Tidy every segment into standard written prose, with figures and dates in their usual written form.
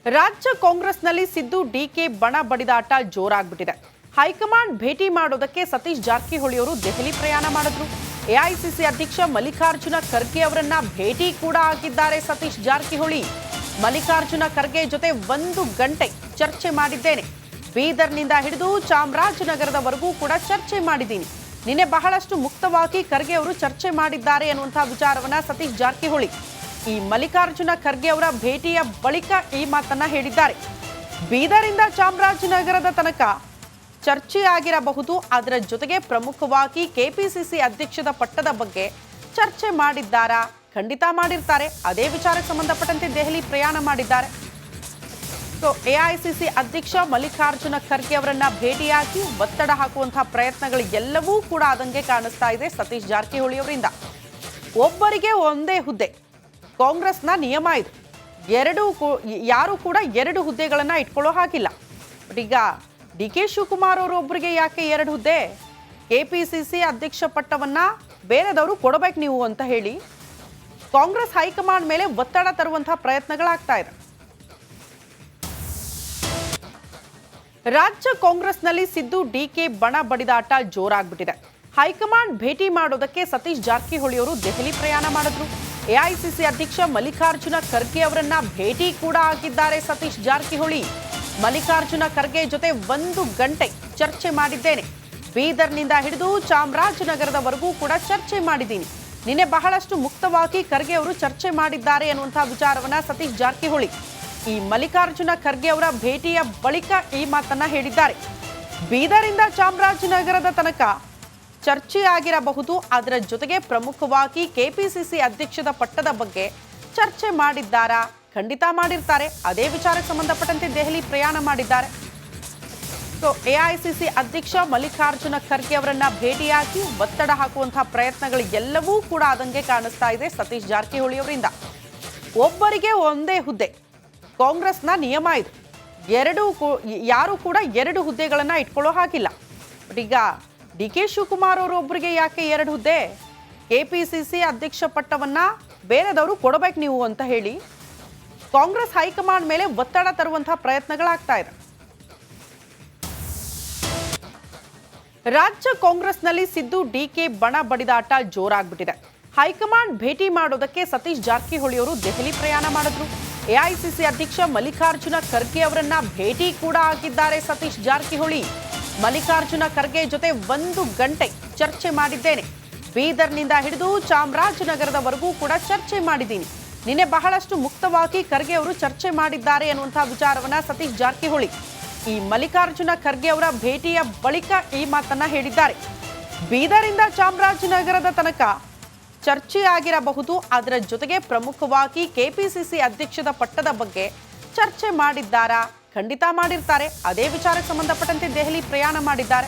ರಾಜ್ಯ ಕಾಂಗ್ರೆಸ್ನಲ್ಲಿ ಸಿದ್ದು ಡಿಕೆ ಬಣ ಬಡಿದಾಟ ಜೋರಾಗ್ಬಿಟ್ಟಿದೆ. ಹೈಕಮಾಂಡ್ ಭೇಟಿ ಮಾಡೋದಕ್ಕೆ ಸತೀಶ್ ಜಾರಕಿಹೊಳಿ ಅವರು ದೆಹಲಿ ಪ್ರಯಾಣ ಮಾಡಿದ್ರು. ಎಐಸಿಸಿ ಅಧ್ಯಕ್ಷ ಮಲ್ಲಿಕಾರ್ಜುನ ಖರ್ಗೆ ಅವರನ್ನ ಭೇಟಿ ಕೂಡ ಆಗಿದ್ದಾರೆ ಸತೀಶ್ ಜಾರಕಿಹೊಳಿ. ಮಲ್ಲಿಕಾರ್ಜುನ ಖರ್ಗೆ ಜೊತೆ 1 ಗಂಟೆ ಚರ್ಚೆ ಮಾಡಿದ್ದೇನೆ. ಬೀದರ್ನಿಂದ ಹಿಡಿದು ಚಾಮರಾಜನಗರದವರೆಗೂ ಕೂಡ ಚರ್ಚೆ ಮಾಡಿದ್ದೀನಿ. ನಿನ್ನೆ ಬಹಳಷ್ಟು ಮುಕ್ತವಾಗಿ ಖರ್ಗೆ ಅವರು ಚರ್ಚೆ ಮಾಡಿದ್ದಾರೆ ಅನ್ನುವಂತಹ ವಿಚಾರವನ್ನ ಸತೀಶ್ ಜಾರಕಿಹೊಳಿ ಈ ಮಲ್ಲಿಕಾರ್ಜುನ ಖರ್ಗೆ ಅವರ ಭೇಟಿಯ ಬಳಿಕ ಈ ಮಾತನ್ನ ಹೇಳಿದ್ದಾರೆ. ಬೀದರಿಂದ ಚಾಮರಾಜನಗರದ ತನಕ ಚರ್ಚೆ ಆಗಿರಬಹುದು, ಅದರ ಜೊತೆಗೆ ಪ್ರಮುಖವಾಗಿ ಕೆಪಿಸಿಸಿ ಅಧ್ಯಕ್ಷದ ಪಟ್ಟದ ಬಗ್ಗೆ ಚರ್ಚೆ ಮಾಡಿದ್ದಾರಾ? ಖಂಡಿತ ಮಾಡಿರ್ತಾರೆ. ಅದೇ ವಿಚಾರಕ್ಕೆ ಸಂಬಂಧಪಟ್ಟಂತೆ ದೆಹಲಿ ಪ್ರಯಾಣ ಮಾಡಿದ್ದಾರೆ. ಸೊ ಎಐಸಿಸಿ ಅಧ್ಯಕ್ಷ ಮಲ್ಲಿಕಾರ್ಜುನ ಖರ್ಗೆ ಅವರನ್ನ ಭೇಟಿಯಾಗಿ ಒತ್ತಡ ಹಾಕುವಂತಹ ಪ್ರಯತ್ನಗಳು ಎಲ್ಲವೂ ಕೂಡ ಆದಂಗೆ ಕಾಣಿಸ್ತಾ ಇದೆ ಸತೀಶ್ ಜಾರಕಿಹೊಳಿ ಅವರಿಂದ. ಒಬ್ಬರಿಗೆ ಒಂದೇ ಹುದ್ದೆ, ಕಾಂಗ್ರೆಸ್ನ ನಿಯಮ ಇದು. ಯಾರು ಕೂಡ 2 ಹುದ್ದೆಗಳನ್ನ ಇಟ್ಕೊಳ್ಳೋ ಹಾಗಿಲ್ಲ. ಬಟ್ ಈಗ ಡಿಕೆ ಶಿವಕುಮಾರ್ ಅವರು ಒಬ್ಬರಿಗೆ ಯಾಕೆ 2 ಹುದ್ದೆ? ಕೆಪಿಸಿಸಿ ಅಧ್ಯಕ್ಷ ಪಟ್ಟವನ್ನ ಬೇರೆದವರು ಕೊಡಬೇಕು ನೀವು ಅಂತ ಹೇಳಿ ಕಾಂಗ್ರೆಸ್ ಹೈಕಮಾಂಡ್ ಮೇಲೆ ಒತ್ತಡ ತರುವಂತಹ ಪ್ರಯತ್ನಗಳಾಗ್ತಾ ಇದೆ. ರಾಜ್ಯ ಕಾಂಗ್ರೆಸ್ನಲ್ಲಿ ಸಿದ್ದು ಡಿಕೆ ಬಣ ಬಡಿದಾಟ ಜೋರಾಗ್ಬಿಟ್ಟಿದೆ. ಹೈಕಮಾಂಡ್ ಭೇಟಿ ಮಾಡೋದಕ್ಕೆ ಸತೀಶ್ ಜಾರಕಿಹೊಳಿ ಅವರು ದೆಹಲಿ ಪ್ರಯಾಣ ಮಾಡಿದ್ರು. ಎಐಸಿಸಿ ಅಧ್ಯಕ್ಷ ಮಲ್ಲಿಕಾರ್ಜುನ ಖರ್ಗೆ ಅವರನ್ನ ಭೇಟಿ ಕೂಡ ಆಗಿದ್ದಾರೆ ಸತೀಶ್ ಜಾರಕಿಹೊಳಿ. ಮಲ್ಲಿಕಾರ್ಜುನ ಖರ್ಗೆ ಜೊತೆ 1 ಗಂಟೆ ಚರ್ಚೆ ಮಾಡಿದ್ದೇನೆ. ಬೀದರ್ನಿಂದ ಹಿಡಿದು ಚಾಮರಾಜನಗರದವರೆಗೂ ಕೂಡ ಚರ್ಚೆ ಮಾಡಿದ್ದೀನಿ. ನಿನ್ನೆ ಬಹಳಷ್ಟು ಮುಕ್ತವಾಗಿ ಖರ್ಗೆ ಅವರು ಚರ್ಚೆ ಮಾಡಿದ್ದಾರೆ ಅನ್ನುವಂತಹ ವಿಚಾರವನ್ನ ಸತೀಶ್ ಜಾರಕಿಹೊಳಿ ಈ ಮಲ್ಲಿಕಾರ್ಜುನ ಖರ್ಗೆ ಅವರ ಭೇಟಿಯ ಬಳಿಕ ಈ ಮಾತನ್ನ ಹೇಳಿದ್ದಾರೆ. ಬೀದರಿಂದ ಚಾಮರಾಜನಗರದ ತನಕ ಚರ್ಚೆ ಆಗಿರಬಹುದು, ಅದರ ಜೊತೆಗೆ ಪ್ರಮುಖವಾಗಿ ಕೆಪಿಸಿಸಿ ಅಧ್ಯಕ್ಷದ ಪಟ್ಟದ ಬಗ್ಗೆ ಚರ್ಚೆ ಮಾಡಿದ್ದಾರಾ? ಖಂಡಿತ ಮಾಡಿರ್ತಾರೆ. ಅದೇ ವಿಚಾರಕ್ಕೆ ಸಂಬಂಧಪಟ್ಟಂತೆ ದೆಹಲಿ ಪ್ರಯಾಣ ಮಾಡಿದ್ದಾರೆ. ಸೊ ಎಐಸಿಸಿ ಅಧ್ಯಕ್ಷ ಮಲ್ಲಿಕಾರ್ಜುನ ಖರ್ಗೆ ಅವರನ್ನ ಭೇಟಿಯಾಗಿ ಒತ್ತಡ ಹಾಕುವಂತಹ ಪ್ರಯತ್ನಗಳು ಎಲ್ಲವೂ ಕೂಡ ಆದಂಗೆ ಕಾಣಿಸ್ತಾ ಇದೆ ಸತೀಶ್ ಜಾರಕಿಹೊಳಿ ಅವರಿಂದ. ಒಬ್ಬರಿಗೆ ಒಂದೇ ಹುದ್ದೆ, ಕಾಂಗ್ರೆಸ್ನ ನಿಯಮ ಇದು. ಯಾರು ಕೂಡ 2 ಹುದ್ದೆಗಳನ್ನ ಇಟ್ಕೊಳ್ಳೋ ಹಾಗಿಲ್ಲ. ಬಟ್ ಈಗ ಡಿಕೆ ಶಿವಕುಮಾರ್ ಅವರು ಒಬ್ಬರಿಗೆ ಯಾಕೆ 2 ಹುದ್ದೆ? ಕೆಪಿಸಿಸಿ ಅಧ್ಯಕ್ಷ ಪಟ್ಟವನ್ನ ಬೇರೆದವರು ಕೊಡಬೇಕು ನೀವು ಅಂತ ಹೇಳಿ ಕಾಂಗ್ರೆಸ್ ಹೈಕಮಾಂಡ್ ಮೇಲೆ ಒತ್ತಡ ತರುವಂತಹ ಪ್ರಯತ್ನಗಳಾಗ್ತಾ ಇದೆ. ರಾಜ್ಯ ಕಾಂಗ್ರೆಸ್ನಲ್ಲಿ ಸಿದ್ದು ಡಿಕೆ ಬಣ ಬಡಿದಾಟ ಜೋರಾಗ್ಬಿಟ್ಟಿದೆ. ಹೈಕಮಾಂಡ್ ಭೇಟಿ ಮಾಡೋದಕ್ಕೆ ಸತೀಶ್ ಜಾರಕಿಹೊಳಿ ಅವರು ದೆಹಲಿ ಪ್ರಯಾಣ ಮಾಡಿದ್ರು. ಎಐಸಿಸಿ ಅಧ್ಯಕ್ಷ ಮಲ್ಲಿಕಾರ್ಜುನ ಖರ್ಗೆ ಅವರನ್ನ ಭೇಟಿ ಕೂಡ ಆಗಿದ್ದಾರೆ ಸತೀಶ್ ಜಾರಕಿಹೊಳಿ. ಮಲ್ಲಿಕಾರ್ಜುನ ಖರ್ಗೆ ಜೊತೆ 1 ಗಂಟೆ ಚರ್ಚೆ ಮಾಡಿದ್ದೇನೆ. ಬೀದರ್ನಿಂದ ಹಿಡಿದು ಚಾಮರಾಜನಗರದವರೆಗೂ ಕೂಡ ಚರ್ಚೆ ಮಾಡಿದ್ದೀನಿ. ನಿನ್ನೆ ಬಹಳಷ್ಟು ಮುಕ್ತವಾಗಿ ಖರ್ಗೆ ಅವರು ಚರ್ಚೆ ಮಾಡಿದ್ದಾರೆ ಅನ್ನುವಂತಹ ವಿಚಾರವನ್ನ ಸತೀಶ್ ಜಾರಕಿಹೊಳಿ ಈ ಮಲ್ಲಿಕಾರ್ಜುನ ಖರ್ಗೆ ಅವರ ಭೇಟಿಯ ಬಳಿಕ ಈ ಮಾತನ್ನ ಹೇಳಿದ್ದಾರೆ. ಬೀದರಿಂದ ಚಾಮರಾಜನಗರದ ತನಕ ಚರ್ಚೆ ಆಗಿರಬಹುದು, ಅದರ ಜೊತೆಗೆ ಪ್ರಮುಖವಾಗಿ ಕೆಪಿಸಿಸಿ ಅಧ್ಯಕ್ಷದ ಪಟ್ಟದ ಬಗ್ಗೆ ಚರ್ಚೆ ಮಾಡಿದ್ದಾರಾ? ಖಂಡಿತ ಮಾಡಿರ್ತಾರೆ. ಅದೇ ವಿಚಾರಕ್ಕೆ ಸಂಬಂಧಪಟ್ಟಂತೆ ದೆಹಲಿ ಪ್ರಯಾಣ ಮಾಡಿದ್ದಾರೆ.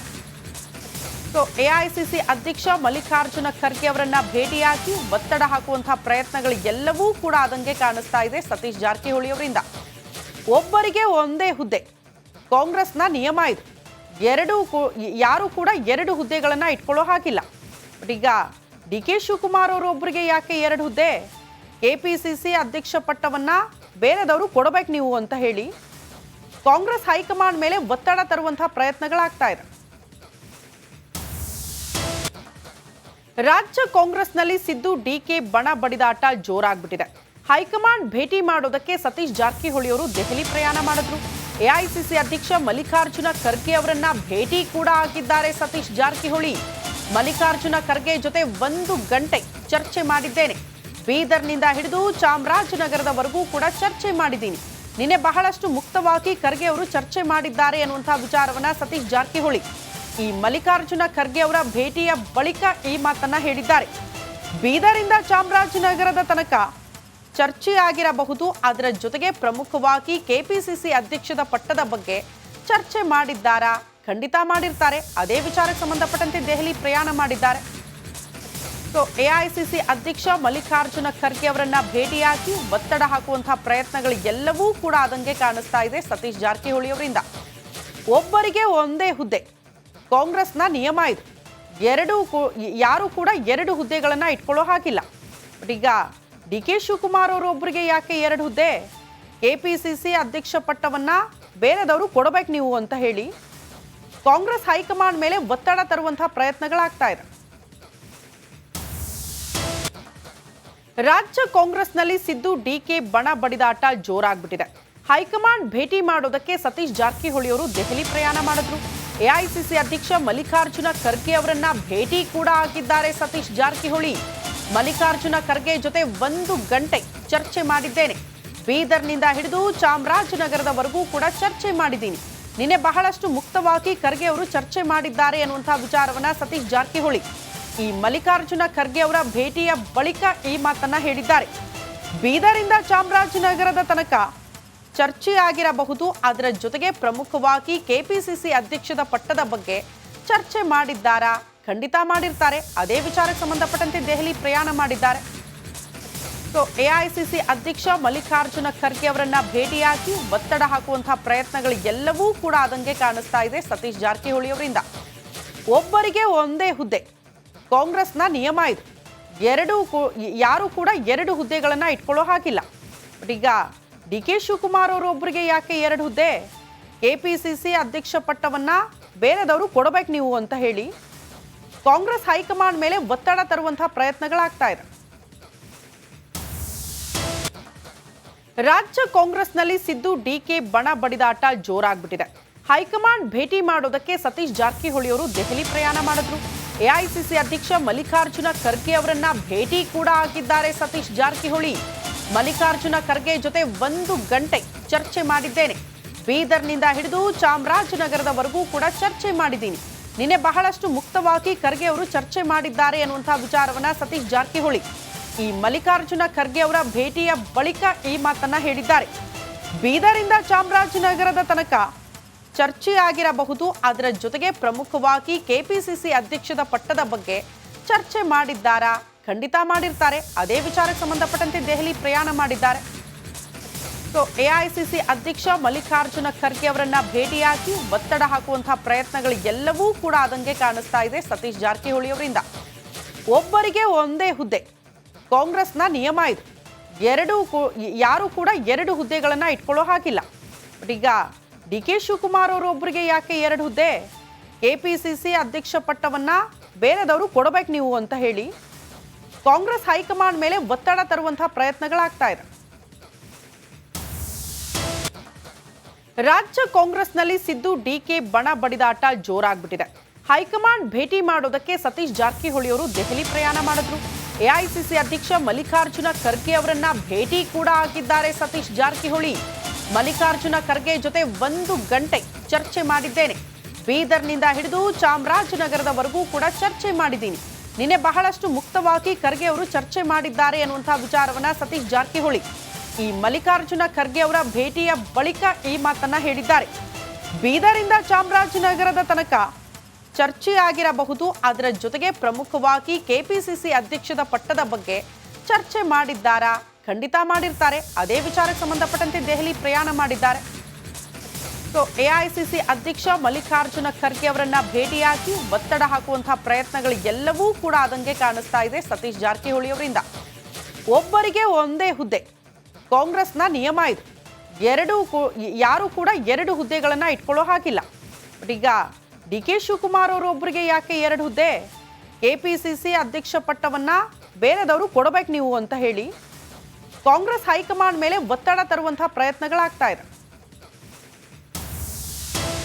ಸೊ ಎಐಸಿಸಿ ಅಧ್ಯಕ್ಷ ಮಲ್ಲಿಕಾರ್ಜುನ ಖರ್ಗೆ ಅವರನ್ನ ಭೇಟಿಯಾಗಿ ಒತ್ತಡ ಹಾಕುವಂತಹ ಪ್ರಯತ್ನಗಳು ಎಲ್ಲವೂ ಕೂಡ ಆದಂಗೆ ಕಾಣಿಸ್ತಾ ಇದೆ ಸತೀಶ್ ಜಾರಕಿಹೊಳಿ ಅವರಿಂದ. ಒಬ್ಬರಿಗೆ ಒಂದೇ ಹುದ್ದೆ, ಕಾಂಗ್ರೆಸ್ನ ನಿಯಮ ಇದು. ಯಾರು ಕೂಡ 2 ಹುದ್ದೆಗಳನ್ನ ಇಟ್ಕೊಳ್ಳೋ ಹಾಗಿಲ್ಲ. ಬಟ್ ಈಗ ಡಿಕೆ ಶಿವಕುಮಾರ್ ಅವರು ಒಬ್ಬರಿಗೆ ಯಾಕೆ 2 ಹುದ್ದೆ? ಕೆಪಿಸಿಸಿ ಅಧ್ಯಕ್ಷ ಪಟ್ಟವನ್ನ ಬೇರೆದವರು ಕೊಡಬೇಕು ನೀವು ಅಂತ ಹೇಳಿ ಕಾಂಗ್ರೆಸ್ ಹೈಕಮಾಂಡ್ ಮೇಲೆ ಒತ್ತಡ ತರುವಂತಹ ಪ್ರಯತ್ನಗಳಾಗ್ತಾ ಇದೆ. ರಾಜ್ಯ ಕಾಂಗ್ರೆಸ್ನಲ್ಲಿ ಸಿದ್ದು ಡಿಕೆ ಬಣ ಬಡಿದಾಟ ಜೋರಾಗ್ಬಿಟ್ಟಿದೆ. ಹೈಕಮಾಂಡ್ ಭೇಟಿ ಮಾಡೋದಕ್ಕೆ ಸತೀಶ್ ಜಾರಕಿಹೊಳಿ ಅವರು ದೆಹಲಿ ಪ್ರಯಾಣ ಮಾಡಿದ್ರು. ಎಐಸಿಸಿ ಅಧ್ಯಕ್ಷ ಮಲ್ಲಿಕಾರ್ಜುನ ಖರ್ಗೆ ಅವರನ್ನ ಭೇಟಿ ಕೂಡ ಆಗಿದ್ದಾರೆ ಸತೀಶ್ ಜಾರಕಿಹೊಳಿ. ಮಲ್ಲಿಕಾರ್ಜುನ ಖರ್ಗೆ ಜೊತೆ 1 ಗಂಟೆ ಚರ್ಚೆ ಮಾಡಿದ್ದೇನೆ. ಬೀದರ್ನಿಂದ ಹಿಡಿದು ಚಾಮರಾಜನಗರದವರೆಗೂ ಕೂಡ ಚರ್ಚೆ ಮಾಡಿದ್ದೀನಿ. ನಿನ್ನೆ ಬಹಳಷ್ಟು ಮುಕ್ತವಾಗಿ ಖರ್ಗೆ ಅವರು ಚರ್ಚೆ ಮಾಡಿದ್ದಾರೆ ಅನ್ನುವಂತಹ ವಿಚಾರವನ್ನ ಸತೀಶ್ ಜಾರಕಿಹೊಳಿ ಈ ಮಲ್ಲಿಕಾರ್ಜುನ ಖರ್ಗೆ ಅವರ ಭೇಟಿಯ ಬಳಿಕ ಈ ಮಾತನ್ನ ಹೇಳಿದ್ದಾರೆ. ಬೀದರಿಂದ ಚಾಮರಾಜನಗರದ ತನಕ ಚರ್ಚೆ ಆಗಿರಬಹುದು, ಅದರ ಜೊತೆಗೆ ಪ್ರಮುಖವಾಗಿ ಕೆಪಿಸಿಸಿ ಅಧ್ಯಕ್ಷದ ಪಟ್ಟದ ಬಗ್ಗೆ ಚರ್ಚೆ ಮಾಡಿದ್ದಾರಾ? ಖಂಡಿತ ಮಾಡಿರ್ತಾರೆ. ಅದೇ ವಿಚಾರಕ್ಕೆ ಸಂಬಂಧಪಟ್ಟಂತೆ ದೆಹಲಿ ಪ್ರಯಾಣ ಮಾಡಿದ್ದಾರೆ. ಸೊ ಎಐಸಿಸಿ ಅಧ್ಯಕ್ಷ ಮಲ್ಲಿಕಾರ್ಜುನ ಖರ್ಗೆ ಅವರನ್ನ ಭೇಟಿಯಾಗಿ ಒತ್ತಡ ಹಾಕುವಂತಹ ಪ್ರಯತ್ನಗಳು ಎಲ್ಲವೂ ಕೂಡ ಆದಂಗೆ ಕಾಣಿಸ್ತಾ ಇದೆ ಸತೀಶ್ ಜಾರಕಿಹೊಳಿ ಅವರಿಂದ. ಒಬ್ಬರಿಗೆ ಒಂದೇ ಹುದ್ದೆ, ಕಾಂಗ್ರೆಸ್ನ ನಿಯಮ ಇದು. ಯಾರು ಕೂಡ 2 ಹುದ್ದೆಗಳನ್ನ ಇಟ್ಕೊಳ್ಳೋ ಹಾಗಿಲ್ಲ. ಬಟ್ ಈಗ ಡಿಕೆ ಶಿವಕುಮಾರ್ ಅವರು ಒಬ್ಬರಿಗೆ ಯಾಕೆ 2 ಹುದ್ದೆ? ಕೆಪಿಸಿಸಿ ಅಧ್ಯಕ್ಷ ಪಟ್ಟವನ್ನ ಬೇರೆದವರು ಕೊಡಬೇಕು ನೀವು ಅಂತ ಹೇಳಿ ಕಾಂಗ್ರೆಸ್ ಹೈಕಮಾಂಡ್ ಮೇಲೆ ಒತ್ತಡ ತರುವಂತಹ ಪ್ರಯತ್ನಗಳಾಗ್ತಾ ಇದೆ. ರಾಜ್ಯ ಕಾಂಗ್ರೆಸ್ನಲ್ಲಿ ಸಿದ್ದು ಡಿಕೆ ಬಣ ಬಡಿದಾಟ ಜೋರಾಗ್ಬಿಟ್ಟಿದೆ. ಹೈಕಮಾಂಡ್ ಭೇಟಿ ಮಾಡೋದಕ್ಕೆ ಸತೀಶ್ ಜಾರಕಿಹೊಳಿ ಅವರು ದೆಹಲಿ ಪ್ರಯಾಣ ಮಾಡಿದ್ರು. ಎಐಸಿಸಿ ಅಧ್ಯಕ್ಷ ಮಲ್ಲಿಕಾರ್ಜುನ ಖರ್ಗೆ ಅವರನ್ನ ಭೇಟಿ ಕೂಡ ಆಗಿದ್ದಾರೆ ಸತೀಶ್ ಜಾರಕಿಹೊಳಿ. ಮಲ್ಲಿಕಾರ್ಜುನ ಖರ್ಗೆ ಜೊತೆ 1 ಗಂಟೆ ಚರ್ಚೆ ಮಾಡಿದ್ದೇನೆ. ಬೀದರ್ನಿಂದ ಹಿಡಿದು ಚಾಮರಾಜನಗರದವರೆಗೂ ಕೂಡ ಚರ್ಚೆ ಮಾಡಿದ್ದೀನಿ. ನಿನ್ನೆ ಬಹಳಷ್ಟು ಮುಕ್ತವಾಗಿ ಖರ್ಗೆ ಅವರು ಚರ್ಚೆ ಮಾಡಿದ್ದಾರೆ ಅನ್ನುವಂತಹ ವಿಚಾರವನ್ನ ಸತೀಶ್ ಜಾರಕಿಹೊಳಿ ಈ ಮಲ್ಲಿಕಾರ್ಜುನ ಖರ್ಗೆ ಅವರ ಭೇಟಿಯ ಬಳಿಕ ಈ ಮಾತನ್ನ ಹೇಳಿದ್ದಾರೆ. ಬೀದರಿಂದ ಚಾಮರಾಜನಗರದ ತನಕ ಚರ್ಚೆ ಆಗಿರಬಹುದು, ಅದರ ಜೊತೆಗೆ ಪ್ರಮುಖವಾಗಿ ಕೆಪಿಸಿಸಿ ಅಧ್ಯಕ್ಷದ ಪಟ್ಟದ ಬಗ್ಗೆ ಚರ್ಚೆ ಮಾಡಿದ್ದಾರಾ? ಖಂಡಿತ ಮಾಡಿರ್ತಾರೆ. ಅದೇ ವಿಚಾರಕ್ಕೆ ಸಂಬಂಧಪಟ್ಟಂತೆ ದೆಹಲಿ ಪ್ರಯಾಣ ಮಾಡಿದ್ದಾರೆ. ಸೊ ಎಐಸಿಸಿ ಅಧ್ಯಕ್ಷ ಮಲ್ಲಿಕಾರ್ಜುನ ಖರ್ಗೆ ಅವರನ್ನ ಭೇಟಿಯಾಗಿ ಒತ್ತಡ ಹಾಕುವಂತಹ ಪ್ರಯತ್ನಗಳು ಎಲ್ಲವೂ ಕೂಡ ಆದಂಗೆ ಕಾಣಿಸ್ತಾ ಇದೆ ಸತೀಶ್ ಜಾರಕಿಹೊಳಿ ಅವರಿಂದ. ಒಬ್ಬರಿಗೆ ಒಂದೇ ಹುದ್ದೆ, ಕಾಂಗ್ರೆಸ್ನ ನಿಯಮ ಇದು. ಯಾರು ಕೂಡ 2 ಹುದ್ದೆಗಳನ್ನ ಇಟ್ಕೊಳ್ಳೋ ಹಾಗಿಲ್ಲ. ಬಟ್ ಈಗ ಡಿಕೆ ಶಿವಕುಮಾರ್ ಅವರು ಒಬ್ಬರಿಗೆ ಯಾಕೆ 2 ಹುದ್ದೆ? ಕೆಪಿಸಿಸಿ ಅಧ್ಯಕ್ಷ ಪಟ್ಟವನ್ನ ಬೇರೆದವರು ಕೊಡಬೇಕು ನೀವು ಅಂತ ಹೇಳಿ ಕಾಂಗ್ರೆಸ್ ಹೈಕಮಾಂಡ್ ಮೇಲೆ ಒತ್ತಡ ತರುವಂತಹ ಪ್ರಯತ್ನಗಳಾಗ್ತಾ ಇದೆ. ರಾಜ್ಯ ಕಾಂಗ್ರೆಸ್ನಲ್ಲಿ ಸಿದ್ದು ಡಿಕೆ ಬಣ ಬಡಿದಾಟ ಜೋರಾಗ್ಬಿಟ್ಟಿದೆ. ಹೈಕಮಾಂಡ್ ಭೇಟಿ ಮಾಡೋದಕ್ಕೆ ಸತೀಶ್ ಜಾರಕಿಹೊಳಿ ಅವರು ದೆಹಲಿ ಪ್ರಯಾಣ ಮಾಡಿದ್ರು. ಎಐಸಿಸಿ ಅಧ್ಯಕ್ಷ ಮಲ್ಲಿಕಾರ್ಜುನ ಖರ್ಗೆ ಅವರನ್ನ ಭೇಟಿ ಕೂಡ ಆಗಿದ್ದಾರೆ ಸತೀಶ್ ಜಾರಕಿಹೊಳಿ. ಮಲ್ಲಿಕಾರ್ಜುನ ಖರ್ಗೆ ಜೊತೆ 1 ಗಂಟೆ ಚರ್ಚೆ ಮಾಡಿದ್ದೇನೆ. ಬೀದರ್ನಿಂದ ಹಿಡಿದು ಚಾಮರಾಜನಗರದವರೆಗೂ ಕೂಡ ಚರ್ಚೆ ಮಾಡಿದ್ದೀನಿ. ನಿನ್ನೆ ಬಹಳಷ್ಟು ಮುಕ್ತವಾಗಿ ಖರ್ಗೆ ಅವರು ಚರ್ಚೆ ಮಾಡಿದ್ದಾರೆ ಅನ್ನುವಂತಹ ವಿಚಾರವನ್ನ ಸತೀಶ್ ಜಾರಕಿಹೊಳಿ ಈ ಮಲ್ಲಿಕಾರ್ಜುನ ಖರ್ಗೆ ಅವರ ಭೇಟಿಯ ಬಳಿಕ ಈ ಮಾತನ್ನ ಹೇಳಿದ್ದಾರೆ. ಬೀದರಿಂದ ಚಾಮರಾಜನಗರದ ತನಕ ಚರ್ಚೆ ಆಗಿರಬಹುದು, ಅದರ ಜೊತೆಗೆ ಪ್ರಮುಖವಾಗಿ ಕೆಪಿಸಿಸಿ ಅಧ್ಯಕ್ಷದ ಪಟ್ಟದ ಬಗ್ಗೆ ಚರ್ಚೆ ಮಾಡಿದ್ದಾರಾ? ಖಂಡಿತ ಮಾಡಿರ್ತಾರೆ. ಅದೇ ವಿಚಾರಕ್ಕೆ ಸಂಬಂಧಪಟ್ಟಂತೆ ದೆಹಲಿ ಪ್ರಯಾಣ ಮಾಡಿದ್ದಾರೆ. ಸೊ ಎಐಸಿಸಿ ಅಧ್ಯಕ್ಷ ಮಲ್ಲಿಕಾರ್ಜುನ ಖರ್ಗೆ ಅವರನ್ನ ಭೇಟಿಯಾಗಿ ಒತ್ತಡ ಹಾಕುವಂತಹ ಪ್ರಯತ್ನಗಳು ಎಲ್ಲವೂ ಕೂಡ ಆದಂಗೆ ಕಾಣಿಸ್ತಾ ಇದೆ ಸತೀಶ್ ಜಾರಕಿಹೊಳಿ ಅವರಿಂದ. ಒಬ್ಬರಿಗೆ ಒಂದೇ ಹುದ್ದೆ, ಕಾಂಗ್ರೆಸ್ನ ನಿಯಮ ಇದು. ಯಾರು ಕೂಡ 2 ಹುದ್ದೆಗಳನ್ನ ಇಟ್ಕೊಳ್ಳೋ ಹಾಗಿಲ್ಲ. ಬಟ್ ಈಗ ಡಿಕೆ ಶಿವಕುಮಾರ್ ಅವರು ಒಬ್ಬರಿಗೆ ಯಾಕೆ 2 ಹುದ್ದೆ? ಕೆಪಿಸಿಸಿ ಅಧ್ಯಕ್ಷ ಪಟ್ಟವನ್ನ ಬೇರೆದವರು ಕೊಡಬೇಕು ನೀವು ಅಂತ ಹೇಳಿ ಕಾಂಗ್ರೆಸ್ ಹೈಕಮಾಂಡ್ ಮೇಲೆ ಒತ್ತಡ ತರುವಂತಹ ಪ್ರಯತ್ನಗಳಾಗ್ತಾ ಇದೆ. ರಾಜ್ಯ ಕಾಂಗ್ರೆಸ್ನಲ್ಲಿ ಸಿದ್ದು ಡಿಕೆ ಬಣ ಬಡಿದಾಟ ಜೋರಾಗ್ಬಿಟ್ಟಿದೆ. ಹೈಕಮಾಂಡ್ ಭೇಟಿ ಮಾಡೋದಕ್ಕೆ ಸತೀಶ್ ಜಾರಕಿಹೊಳಿ ಅವರು ದೆಹಲಿ ಪ್ರಯಾಣ ಮಾಡಿದ್ರು. ಎಐಸಿಸಿ ಅಧ್ಯಕ್ಷ ಮಲ್ಲಿಕಾರ್ಜುನ ಖರ್ಗೆ ಅವರನ್ನ ಭೇಟಿ ಕೂಡ ಆಗಿದ್ದಾರೆ ಸತೀಶ್ ಜಾರಕಿಹೊಳಿ. ಮಲ್ಲಿಕಾರ್ಜುನ ಖರ್ಗೆ ಜೊತೆ 1 ಗಂಟೆ ಚರ್ಚೆ ಮಾಡಿದ್ದೇನೆ. ಬೀದರ್ನಿಂದ ಹಿಡಿದು ಚಾಮರಾಜನಗರದವರೆಗೂ ಕೂಡ ಚರ್ಚೆ ಮಾಡಿದ್ದೀನಿ. ನಿನ್ನೆ ಬಹಳಷ್ಟು ಮುಕ್ತವಾಗಿ ಖರ್ಗೆ ಅವರು ಚರ್ಚೆ ಮಾಡಿದ್ದಾರೆ ಅನ್ನುವಂತಹ ವಿಚಾರವನ್ನ ಸತೀಶ್ ಜಾರಕಿಹೊಳಿ ಈ ಮಲ್ಲಿಕಾರ್ಜುನ ಖರ್ಗೆ ಅವರ ಭೇಟಿಯ ಬಳಿಕ ಈ ಮಾತನ್ನ ಹೇಳಿದ್ದಾರೆ. ಬೀದರಿಂದ ಚಾಮರಾಜನಗರದ ತನಕ ಚರ್ಚೆ ಆಗಿರಬಹುದು, ಅದರ ಜೊತೆಗೆ ಪ್ರಮುಖವಾಗಿ ಕೆಪಿಸಿಸಿ ಅಧ್ಯಕ್ಷದ ಪಟ್ಟದ ಬಗ್ಗೆ ಚರ್ಚೆ ಮಾಡಿದ್ದಾರಾ? ಖಂಡಿತ ಮಾಡಿರ್ತಾರೆ. ಅದೇ ವಿಚಾರಕ್ಕೆ ಸಂಬಂಧಪಟ್ಟಂತೆ ದೆಹಲಿ ಪ್ರಯಾಣ ಮಾಡಿದ್ದಾರೆ. ಸೊ ಎಐಸಿಸಿ ಅಧ್ಯಕ್ಷ ಮಲ್ಲಿಕಾರ್ಜುನ ಖರ್ಗೆ ಅವರನ್ನ ಭೇಟಿಯಾಗಿ ಒತ್ತಡ ಹಾಕುವಂತಹ ಪ್ರಯತ್ನಗಳು ಎಲ್ಲವೂ ಕೂಡ ಆದಂಗೆ ಕಾಣಿಸ್ತಾ ಇದೆ ಸತೀಶ್ ಜಾರಕಿಹೊಳಿ ಅವರಿಂದ. ಒಬ್ಬರಿಗೆ ಒಂದೇ ಹುದ್ದೆ, ಕಾಂಗ್ರೆಸ್ನ ನಿಯಮ ಇದು. ಯಾರು ಕೂಡ 2 ಹುದ್ದೆಗಳನ್ನ ಇಟ್ಕೊಳ್ಳೋ ಹಾಗಿಲ್ಲ. ಬಟ್ ಈಗ ಡಿಕೆ ಶಿವಕುಮಾರ್ ಅವರು ಒಬ್ಬರಿಗೆ ಯಾಕೆ 2 ಹುದ್ದೆ? ಕೆಪಿಸಿಸಿ ಅಧ್ಯಕ್ಷ ಪಟ್ಟವನ್ನ ಬೇರೆದವರು ಕೊಡಬೇಕು ನೀವು ಅಂತ ಹೇಳಿ ಕಾಂಗ್ರೆಸ್ ಹೈಕಮಾಂಡ್ ಮೇಲೆ ಒತ್ತಡ ತರುವಂತಹ ಪ್ರಯತ್ನಗಳಾಗ್ತಾ ಇದೆ.